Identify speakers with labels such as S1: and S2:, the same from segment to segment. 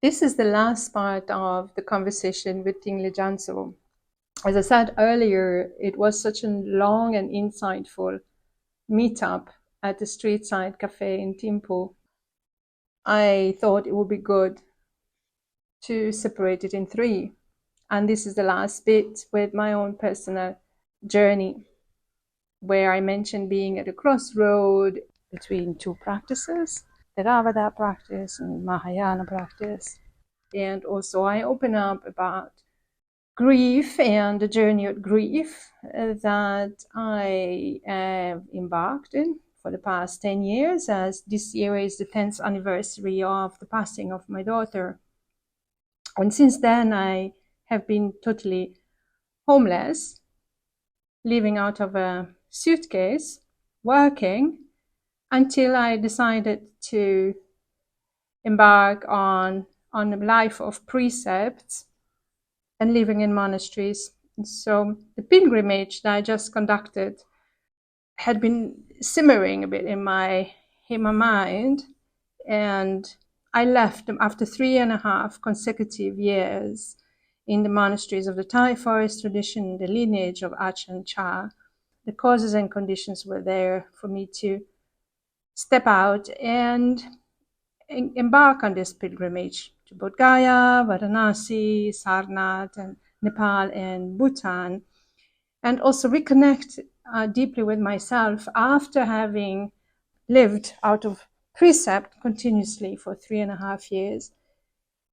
S1: This is the last part of the conversation with Thinley Jamtsho. As I said earlier, it was such a long and insightful meetup at the street side cafe in Thimphu. I thought it would be good to separate it in three. And this is the last bit with my own personal journey, where I mentioned being at a crossroad between two practices, Theravada practice and Mahayana practice. And also I open up about grief and the journey of grief that I have embarked in for the past 10 years, as this year is the 10th anniversary of the passing of my daughter. And since then, I have been totally homeless, living out of a suitcase, working, until I decided to embark on a life of precepts and living in monasteries. So the pilgrimage that I just conducted had been simmering a bit in my mind, and I left them after 3.5 consecutive years in the monasteries of the Thai forest tradition, the lineage of Ajahn Chah. The causes and conditions were there for me to step out and embark on this pilgrimage to Bodh Gaya, Varanasi, Sarnath, and Nepal and Bhutan, and also reconnect deeply with myself after having lived out of precept continuously for 3.5 years,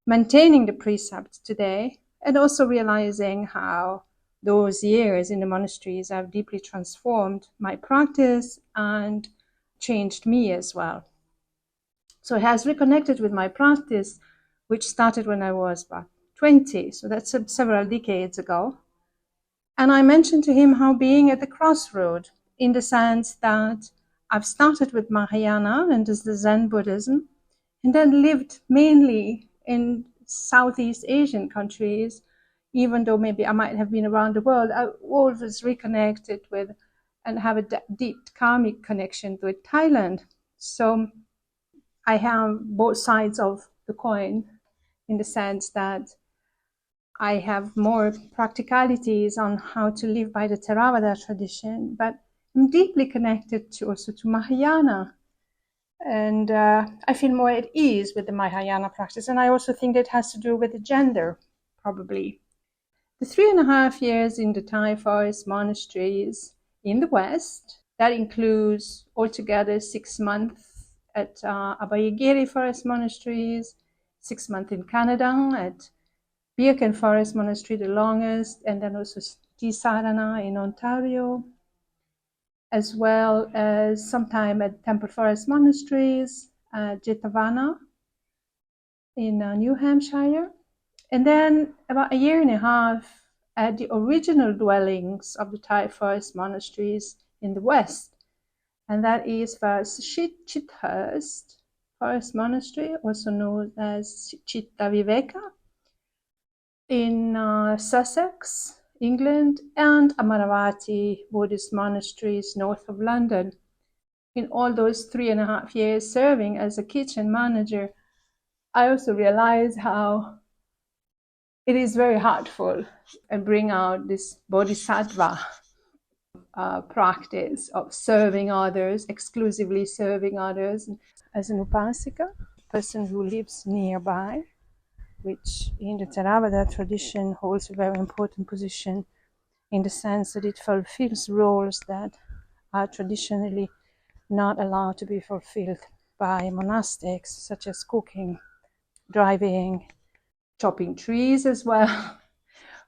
S1: maintaining the precept today, and also realizing how those years in the monasteries have deeply transformed my practice and changed me as well. So it has reconnected with my practice, which started when I was about 20. So that's several decades ago. And I mentioned to him how being at the crossroad, in the sense that I've started with Mahayana and this is Zen Buddhism, and then lived mainly in Southeast Asian countries, even though maybe I might have been around the world. I always reconnected with and have a deep karmic connection with Thailand. So I have both sides of the coin, in the sense that I have more practicalities on how to live by the Theravada tradition, but I'm deeply connected also to Mahayana. And I feel more at ease with the Mahayana practice. And I also think that has to do with the gender, probably. The 3.5 years in the Thai forest monasteries in the West, that includes altogether 6 months at Abhayagiri forest monasteries, 6 months in Canada at Birken Forest Monastery, the longest, and then also Tisarana in Ontario, as well as some time at Temple Forest Monasteries, Jetavana in New Hampshire, and then about 1.5 years at the original dwellings of the Thai forest monasteries in the West, and that is first Chithurst Forest Monastery, also known as Chitta Viveka, in Sussex, England, and Amaravati Buddhist monasteries north of London. In all those 3.5 years serving as a kitchen manager, I also realized how it is very heartful and bring out this bodhisattva practice of serving others, exclusively serving others. As an upasika, a person who lives nearby, which in the Theravada tradition holds a very important position in the sense that it fulfills roles that are traditionally not allowed to be fulfilled by monastics, such as cooking, driving, chopping trees as well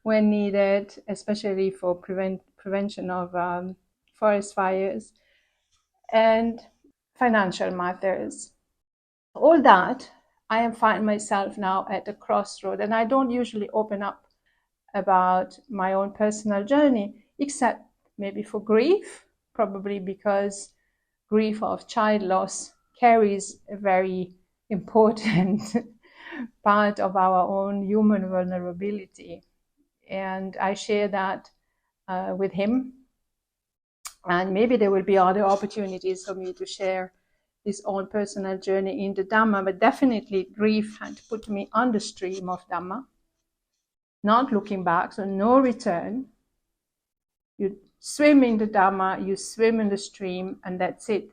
S1: when needed, especially for prevention of forest fires, and financial matters. All that, I find myself now at a crossroad, and I don't usually open up about my own personal journey, except maybe for grief, probably because grief of child loss carries a very important part of our own human vulnerability. And I share that with him. And maybe there will be other opportunities for me to share this own personal journey in the Dhamma, but definitely grief had put me on the stream of Dhamma, not looking back, so no return. You swim in the Dhamma, you swim in the stream, and that's it.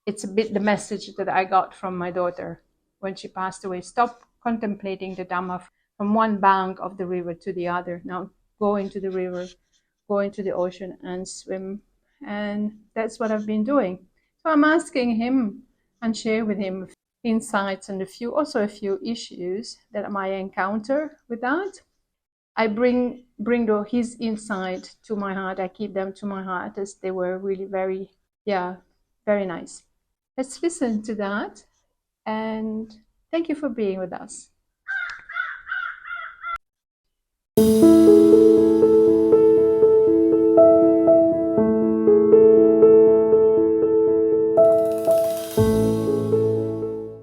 S1: It's a bit the message that I got from my daughter when she passed away. Stop contemplating the Dhamma from one bank of the river to the other. Now go into the river, go into the ocean and swim. And that's what I've been doing. So I'm asking him and share with him insights and a few issues that I might encounter with that. I bring his insight to my heart. I keep them to my heart as they were really very nice. Let's listen to that, and thank you for being with us.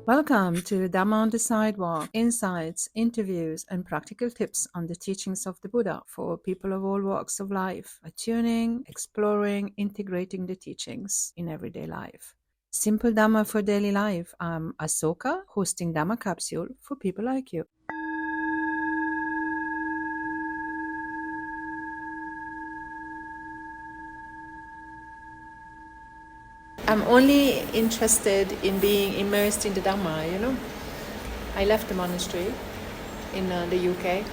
S1: Welcome to Dhamma on the Sidewalk, insights, interviews, and practical tips on the teachings of the Buddha for people of all walks of life, attuning, exploring, integrating the teachings in everyday life. Simple Dhamma for daily life. I'm Asoka, hosting Dhamma Capsule for people like you. I'm only interested in being immersed in the Dhamma, I left the monastery in the UK,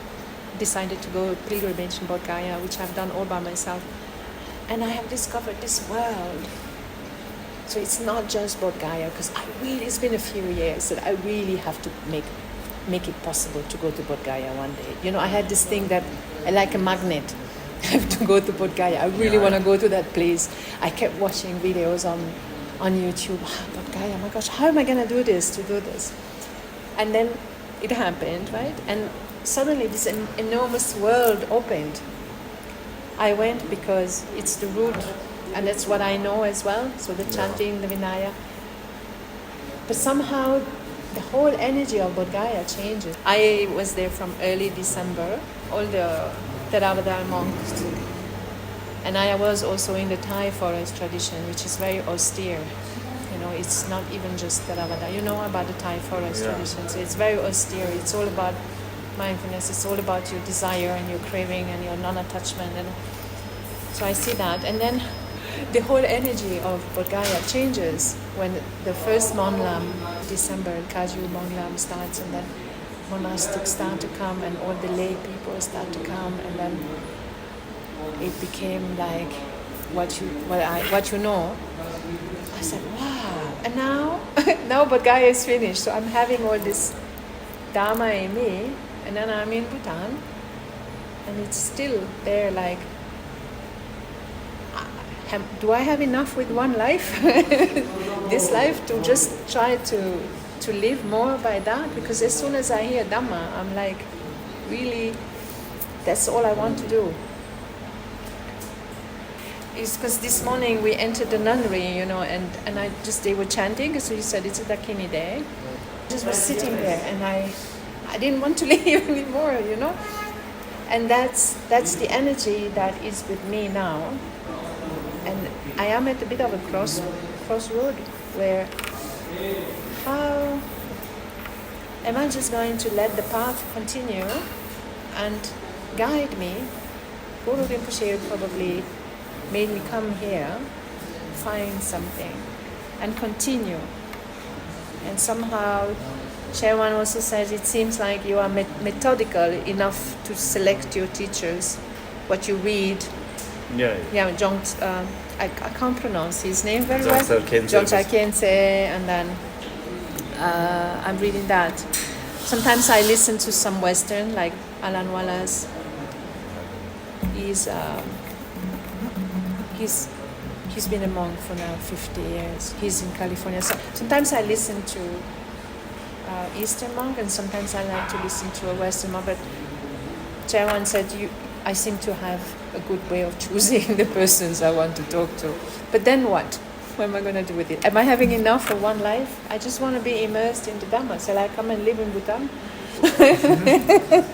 S1: decided to go pilgrimage in Bodh Gaya, which I've done all by myself. And I have discovered this world. So it's not just Bodh Gaya, because it's been a few years that I really have to make it possible to go to Bodh Gaya one day. I had this thing that I like a magnet. I have to go to Bodh Gaya. I really want to go to that place. I kept watching videos on YouTube. Bodh Gaya, oh my gosh, how am I going to do this? And then it happened, right? And suddenly this enormous world opened. I went because it's the route, and that's what I know as well. So the chanting, the Vinaya. But somehow the whole energy of Bodh Gaya changes. I was there from early December, all the Theravada monks. And I was also in the Thai forest tradition, which is very austere. It's not even just Theravada. You know about the Thai forest tradition. So it's very austere. It's all about mindfulness. It's all about your desire and your craving and your non-attachment. And so I see that. And then the whole energy of Bodh Gaya changes when the first Monlam, December, Kaju Monlam starts, and then monastics start to come and all the lay people start to come, and then it became like what you know. I said, wow, and now Bodh Gaya is finished, so I'm having all this Dhamma in me, and then I'm in Bhutan, and it's still there, like, do I have enough with one life, this life, to just try to live more by that? Because as soon as I hear Dhamma, I'm like, really, that's all I want to do. It's because this morning we entered the nunnery, and they were chanting, so he said it's a Dakini day. I just was sitting there, and I didn't want to leave anymore, And that's the energy that is with me now. And I am at a bit of a crossroad where, how am I just going to let the path continue and guide me? Guru Rinpoche probably made me come here, find something, and continue. And somehow, Chairman also says it seems like you are methodical enough to select your teachers, what you read. I can't pronounce his name very well. Jongsa Khyentse, and then I'm reading that. Sometimes I listen to some Western, like Alan Wallace. He's been a monk for now 50 years. He's in California. So sometimes I listen to Eastern monk, and sometimes I like to listen to a Western monk. But Chairman said, I seem to have a good way of choosing the persons I want to talk to. But then what? What am I going to do with it? Am I having enough for one life? I just want to be immersed in the Dhamma. Shall I come and live in Bhutan?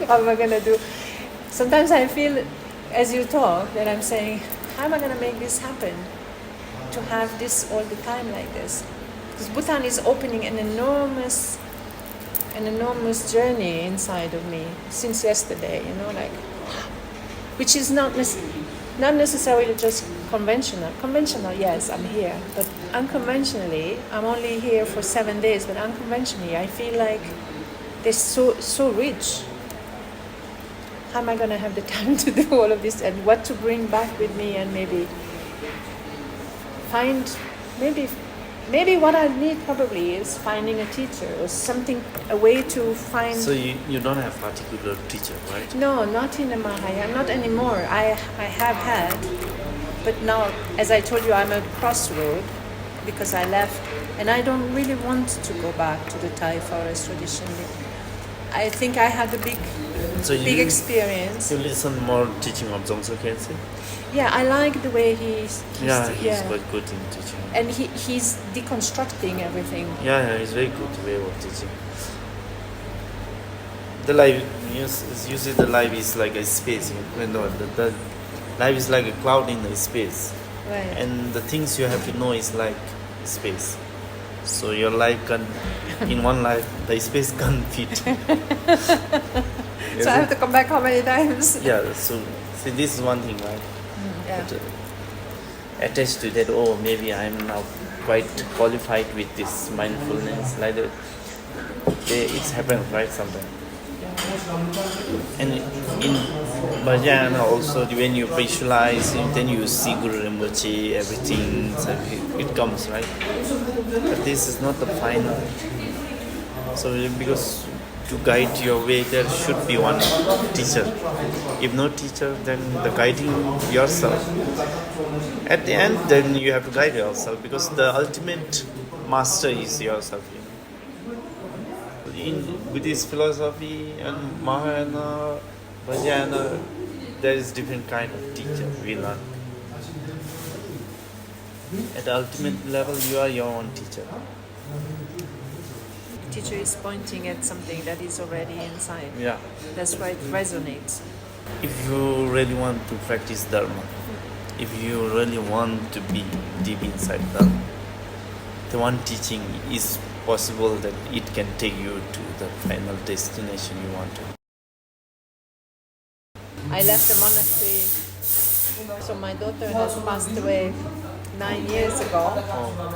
S1: How am I going to do? Sometimes I feel, as you talk, that I'm saying, how am I going to make this happen? To have this all the time like this? Because Bhutan is opening an enormous journey inside of me since yesterday, like, which is not necessarily just conventional. Conventional, yes, I'm here, but unconventionally, I'm only here for 7 days, but unconventionally, I feel like they're so rich. How am I going to have the time to do all of this, and what to bring back with me, and maybe find, maybe what I need probably is finding a teacher or something, a way to find.
S2: So you don't have particular teacher, right?
S1: No, not in the Mahayana, not anymore. I have had, but now, as I told you, I'm at crossroad because I left, and I don't really want to go back to the Thai forest tradition. I think I had a big experience.
S2: You listen more teaching of Dzongso Khyentse?
S1: Yeah, I like the way he's
S2: quite good in teaching.
S1: And he's deconstructing everything.
S2: Yeah, he's very good way of teaching. The life, you see, the life is like a space. The life is like a cloud in the space.
S1: Right.
S2: And the things you have to know is like space. So your life can, in one life, the space can't fit.
S1: So I have to come back how many times?
S2: Yeah, so see, this is one thing, right?
S1: Yeah.
S2: But, attached to that, maybe I'm now quite qualified with this mindfulness, like that. It's happened, right, sometimes. And in Bhajana also, when you visualize, then you see Guru Rinpoche, everything, so it comes, right? But this is not the final. So because to guide your way, there should be one teacher. If no teacher, then the guiding yourself. At the end, then you have to guide yourself, because the ultimate master is yourself. In Buddhist philosophy and Mahayana, Vajrayana, there is different kind of teacher we learn. At the ultimate level, you are your own teacher.
S1: The teacher is pointing at something that is already inside.
S2: Yeah.
S1: That's why it resonates.
S2: If you really want to practice Dharma, if you really want to be deep inside Dharma, the one teaching is possible that it can take you to the final destination you want to.
S1: I left the monastery, so my daughter has passed away 9 years ago,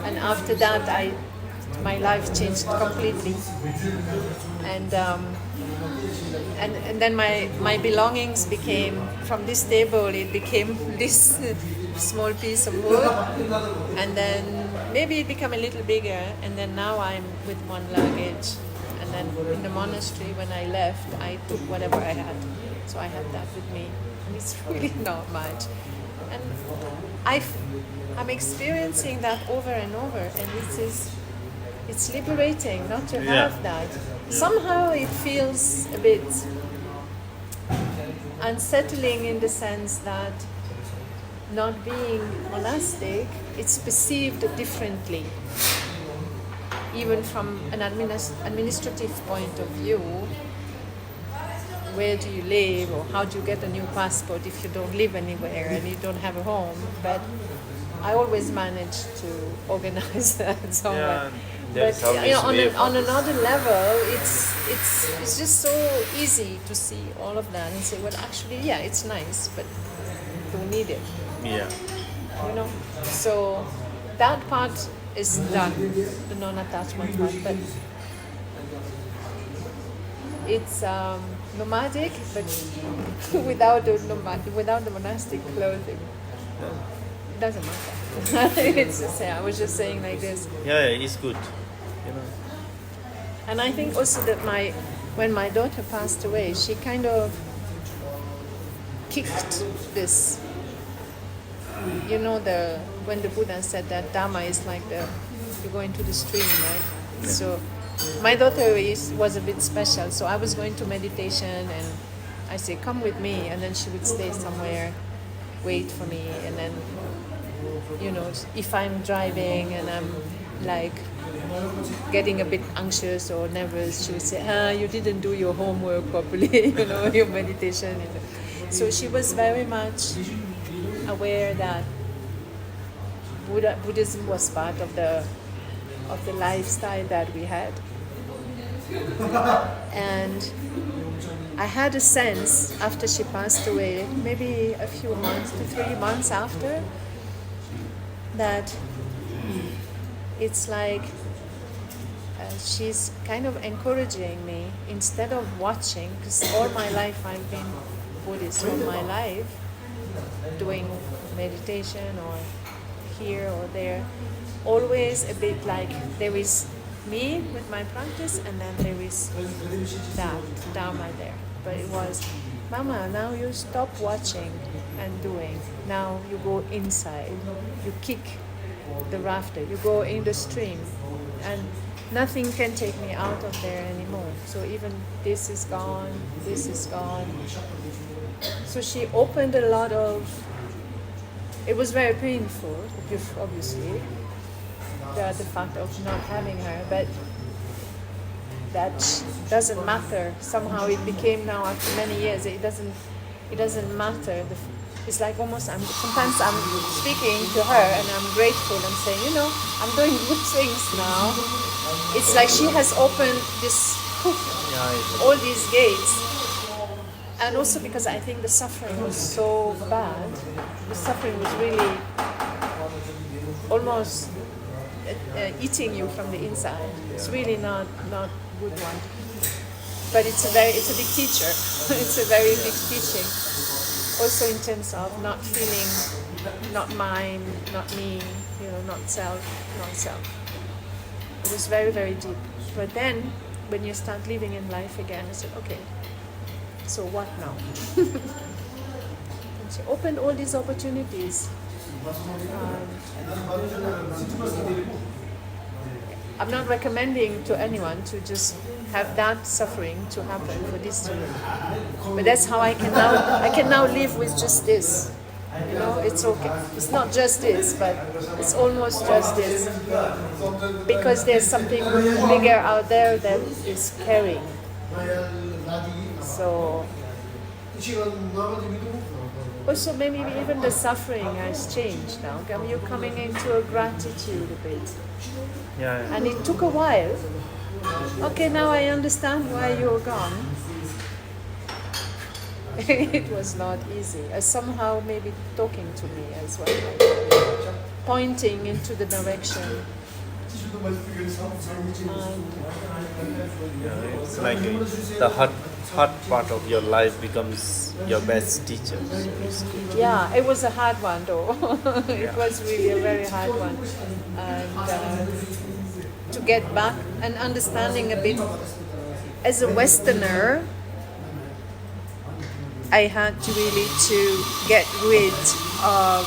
S1: and after that my life changed completely, and then my belongings became, from this table it became this small piece of wood, and then maybe it became a little bigger, and then now I'm with one luggage. And then in the monastery, when I left, I took whatever I had. So I had that with me, and it's really not much. And I'm experiencing that over and over, and it's liberating not to have that. Somehow it feels a bit unsettling in the sense that not being monastic, it's perceived differently. Even from an administrative point of view, where do you live, or how do you get a new passport if you don't live anywhere and you don't have a home? But I always manage to organize that somewhere.
S2: Yeah,
S1: but on another level, it's just so easy to see all of that and say, well, actually, yeah, it's nice, but don't need it.
S2: Yeah.
S1: So that part is done, the non-attachment part, but it's nomadic, but without the monastic clothing. It doesn't matter. It's just, I was just saying like this.
S2: Yeah, it's good.
S1: And I think also that when my daughter passed away, she kind of kicked this. When the Buddha said that Dhamma is like you go into the stream, right? Yeah. So my daughter was a bit special. So I was going to meditation, and I say, come with me, and then she would stay somewhere, wait for me, and then if I'm driving and I'm like getting a bit anxious or nervous, she would say, you didn't do your homework properly, your meditation. So she was very much aware that Buddhism was part of the of the lifestyle that we had. And I had a sense after she passed away, maybe a few months to 3 months after, that it's like she's kind of encouraging me instead of watching, because all my life I've been Buddhist all my life, doing meditation or here or there, always a bit like there is me with my practice and then there is that Dhamma there. But it was, Mama, now you stop watching and doing. Now you go inside, you kick the rafter, you go in the stream, and nothing can take me out of there anymore. So even this is gone, this is gone. So she opened a lot of, it was very painful, obviously, the fact of not having her, but that doesn't matter. Somehow it became now after many years, it doesn't matter. It's like almost, sometimes I'm speaking to her and I'm grateful and saying, I'm doing good things now. It's like she has opened all these gates. And also because I think the suffering was so bad. The suffering was really almost eating you from the inside. It's really not good one. But it's a big teacher. It's a very big teaching. Also in terms of not feeling, not mine, not me, not self. It was very, very deep. But then, when you start living in life again, I said, okay, so what now? And she opened all these opportunities. I'm not recommending to anyone to just have that suffering to happen for this to happen. But that's how I can now live with just this. It's okay. It's not just this, but it's almost just this. Because there's something bigger out there that is caring. So also maybe even the suffering has changed now. You're coming into a gratitude a bit.
S2: Yeah.
S1: And it took a while. Okay, now I understand why you're gone. It was not easy. Somehow maybe talking to me as well. Pointing into the direction.
S2: It's like the hard part of your life becomes your best teacher.
S1: Yeah, it was a hard one though. It was really a very hard one. And to get back and understanding a bit, as a Westerner, I had to really to get rid of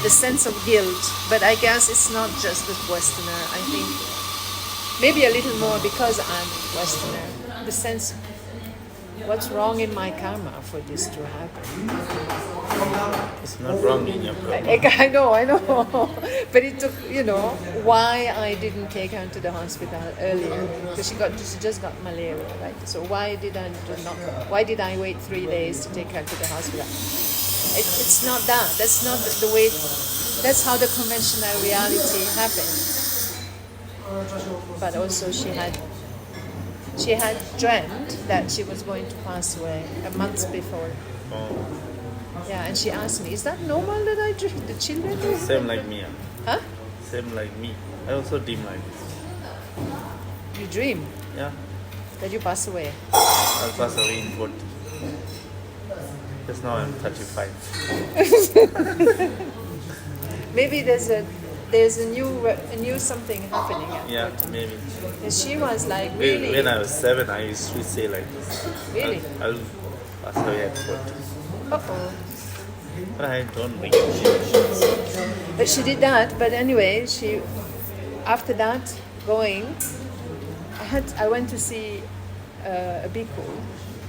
S1: the sense of guilt. But I guess it's not just the Westerner. I think maybe a little more because I'm Westerner. The sense, what's wrong in my karma for this to happen?
S2: It's not wrong in your karma.
S1: I know. But it took, why I didn't take her to the hospital earlier, because she just got malaria, right? So why did I wait 3 days to take her to the hospital? It's not that. That's not the way. That's how the conventional reality happens. But also she had dreamt that she was going to pass away a month before.
S2: Oh.
S1: Yeah, and she asked me, is that normal that I dream? The children do?
S2: Same like me.
S1: Huh?
S2: Same like me. I also dream like this.
S1: You dream?
S2: Yeah.
S1: That you pass away?
S2: I'll pass away in 40. Just now I'm 35.
S1: Maybe there's a new something happening.
S2: Yeah, maybe.
S1: And she was like, really?
S2: When I was 7, I used to say like this.
S1: Really?
S2: I'll pass away at 40.
S1: Uh-oh.
S2: But I don't think it.
S1: But she did that. But anyway, after that, I went to see a bhikkhu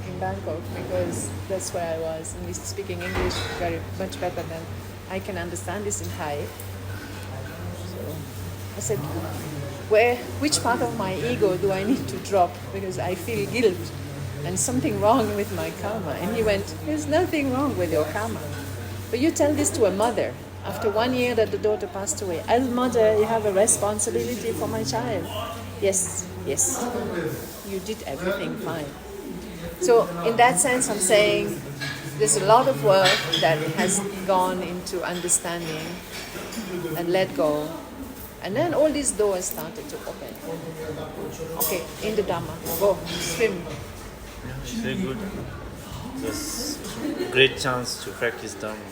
S1: in Bangkok, because that's where I was, and he's speaking English very much better than I can understand this in Thai. So I said, which part of my ego do I need to drop, because I feel guilt and something wrong with my karma? And he went, there's nothing wrong with your karma. But you tell this to a mother.
S3: After 1 year that the daughter passed away, as mother, you have a responsibility for my child. Yes, yes, you did everything fine. So in that sense, I'm saying there's a lot of work that has gone into understanding and let go. And then all these doors started to open. Okay, in the Dhamma, go, swim.
S2: It's very good. It's a great chance to practice Dhamma.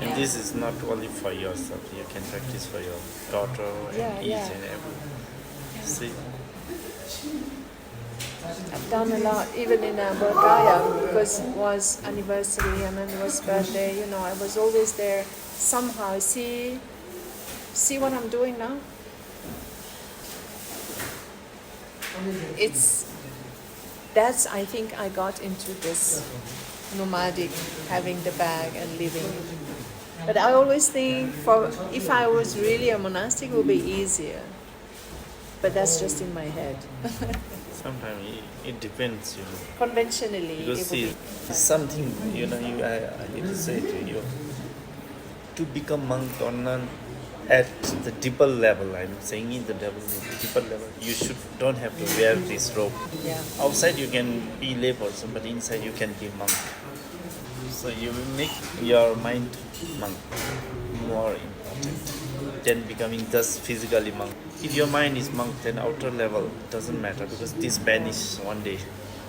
S2: And this is not only for yourself, you can practice for your daughter and each and every. See?
S3: I've done a lot, even in Bulgaria, because it was anniversary and then it was birthday, you know, I was always there somehow. See what I'm doing now? That's, I think I got into this nomadic, having the bag and living. But I always think if I was really a monastic, it would be easier. But that's just in my head.
S2: Sometimes it depends,
S3: Conventionally,
S2: Because
S3: it
S2: see,
S3: would be
S2: something, I need to say to you, to become monk or nun at the deeper level, I'm saying in the deeper level, you don't have to wear this robe.
S3: Yeah.
S2: Outside you can be lay person, but inside you can be monk. So you will make your mind monk more important than becoming just physically monk. If your mind is monk, then outer level doesn't matter because this vanish one day.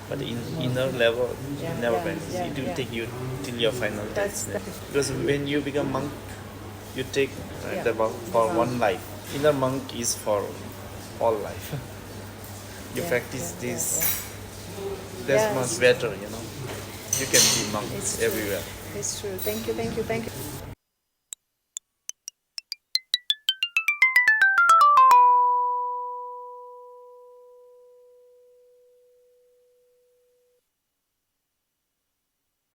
S2: But in inner level, it never vanishes. It will take you till your final destination. Because when you become monk, you take the vow for one life. Inner monk is for all life. You practice this, that's much better, You can be monks everywhere.
S3: It's true. Thank you.